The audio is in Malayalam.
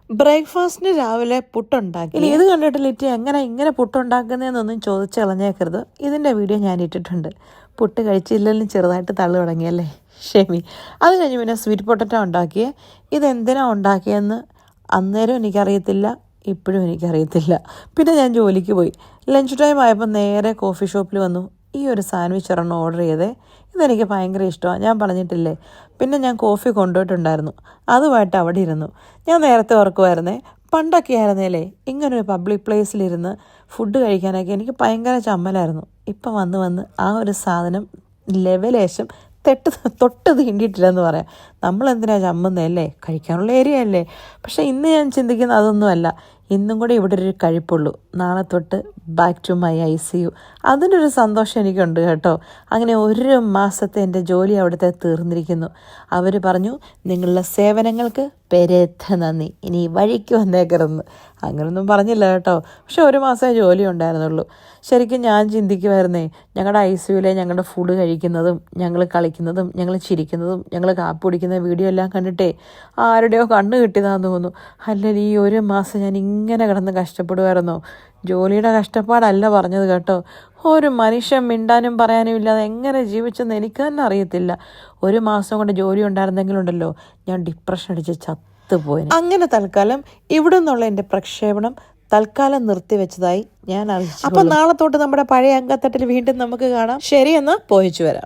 ബ്രേക്ക്ഫാസ്റ്റിന് രാവിലെ പുട്ടുണ്ടാക്കി. ഇനി ഇത് കണ്ടിട്ട് ലിറ്റി ഇങ്ങനെ പുട്ടുണ്ടാക്കുന്നതെന്നൊന്നും ചോദിച്ച് കളഞ്ഞേക്കരുത്. ഇതിൻ്റെ വീഡിയോ ഞാൻ ഇട്ടിട്ടുണ്ട്. പുട്ട് കഴിച്ചില്ലെങ്കിലും ചെറുതായിട്ട് തള്ളു തുടങ്ങിയല്ലേ, ക്ഷമി. അത് കഴിഞ്ഞ് പിന്നെ സ്വീറ്റ് പൊട്ടറ്റോ ഉണ്ടാക്കിയേ. ഇതെന്തിനാണ് ഉണ്ടാക്കിയെന്ന് അന്നേരം എനിക്കറിയത്തില്ല, ഇപ്പോഴും എനിക്കറിയത്തില്ല. പിന്നെ ഞാൻ ജോലിക്ക് പോയി. ലഞ്ച് ടൈം ആയപ്പോൾ നേരെ കോഫി ഷോപ്പിൽ വന്നു. ഈ ഒരു സാൻഡ്വിച്ച് ഒരെണ്ണം ഓർഡർ ചെയ്തേ. ഇതെനിക്ക് ഭയങ്കര ഇഷ്ടമാണ്, ഞാൻ പറഞ്ഞിട്ടില്ലേ. പിന്നെ ഞാൻ കോഫി കൊണ്ടുപോയിട്ടുണ്ടായിരുന്നു, അതുമായിട്ട് അവിടെ ഇരുന്നു. ഞാൻ നേരത്തെ ഓർക്കുമായിരുന്നേ, പണ്ടൊക്കെ ആയിരുന്നേലേ ഇങ്ങനൊരു പബ്ലിക് പ്ലേസിലിരുന്ന് ഫുഡ് കഴിക്കാനൊക്കെ എനിക്ക് ഭയങ്കര ചമ്മലായിരുന്നു. ഇപ്പം വന്ന് ആ ഒരു സാധനം ലെവലേശം തൊട്ട് തീണ്ടിയിട്ടില്ലെന്ന് പറയാം. നമ്മളെന്തിനാ ചമ്മുന്നതല്ലേ, കഴിക്കാനുള്ള ഏരിയ അല്ലേ. പക്ഷേ ഇന്ന് ഞാൻ ചിന്തിക്കുന്നത് അതൊന്നുമല്ല. ഇന്നും കൂടെ ഇവിടെ ഒരു കഴിപ്പുള്ളൂ. നാളെ തൊട്ട് ബാക്ക് ടു മൈ ICU. അതിനൊരു സന്തോഷം എനിക്കുണ്ട് കേട്ടോ. അങ്ങനെ 1 മാസത്തെ എൻ്റെ ജോലി അവിടുത്തെ തീർന്നിരിക്കുന്നു. അവർ പറഞ്ഞു, നിങ്ങളുടെ സേവനങ്ങൾക്ക് പെരേത്ത നന്ദി, ഇനി വഴിക്ക് വന്നേക്കരുതെന്ന്. അങ്ങനൊന്നും പറഞ്ഞില്ല കേട്ടോ. പക്ഷെ 1 മാസമേ ജോലി ഉണ്ടായിരുന്നുള്ളൂ. ശരിക്കും ഞാൻ ചിന്തിക്കുമായിരുന്നേ, ഞങ്ങളുടെ ICUവിലെ ഞങ്ങളുടെ ഫുഡ് കഴിക്കുന്നതും ഞങ്ങൾ കളിക്കുന്നതും ഞങ്ങൾ ചിരിക്കുന്നതും ഞങ്ങൾ കാപ്പി കുടിക്കുന്ന വീഡിയോ എല്ലാം കണ്ടിട്ടേ ആരുടെയോ കണ്ണ് കിട്ടിയതാന്ന് തോന്നുന്നു. അല്ലെങ്കിൽ ഈ 1 മാസം ഞാൻ ഇങ്ങനെ കിടന്ന് കഷ്ടപ്പെടുമായിരുന്നോ? ജോലിയുടെ കഷ്ടപ്പാടല്ല പറഞ്ഞത് കേട്ടോ. ഒരു മനുഷ്യൻ മിണ്ടാനും പറയാനും ഇല്ലാതെ എങ്ങനെ ജീവിച്ചെന്ന് എനിക്ക് തന്നെ അറിയത്തില്ല. 1 മാസം കൊണ്ട് ജോലി ഉണ്ടായിരുന്നെങ്കിലുണ്ടല്ലോ, ഞാൻ ഡിപ്രഷൻ അടിച്ച് ചത്തുപോയി. അങ്ങനെ തൽക്കാലം ഇവിടെ നിന്നുള്ള എൻ്റെ പ്രക്ഷേപണം തൽക്കാലം നിർത്തിവെച്ചതായി ഞാൻ അറിയിച്ചു. അപ്പം നാളെ തൊട്ട് നമ്മുടെ പഴയ അങ്കത്തട്ടിൽ വീണ്ടും നമുക്ക് കാണാം. ശരി, എന്നാൽ പോയിച്ചു വരാം.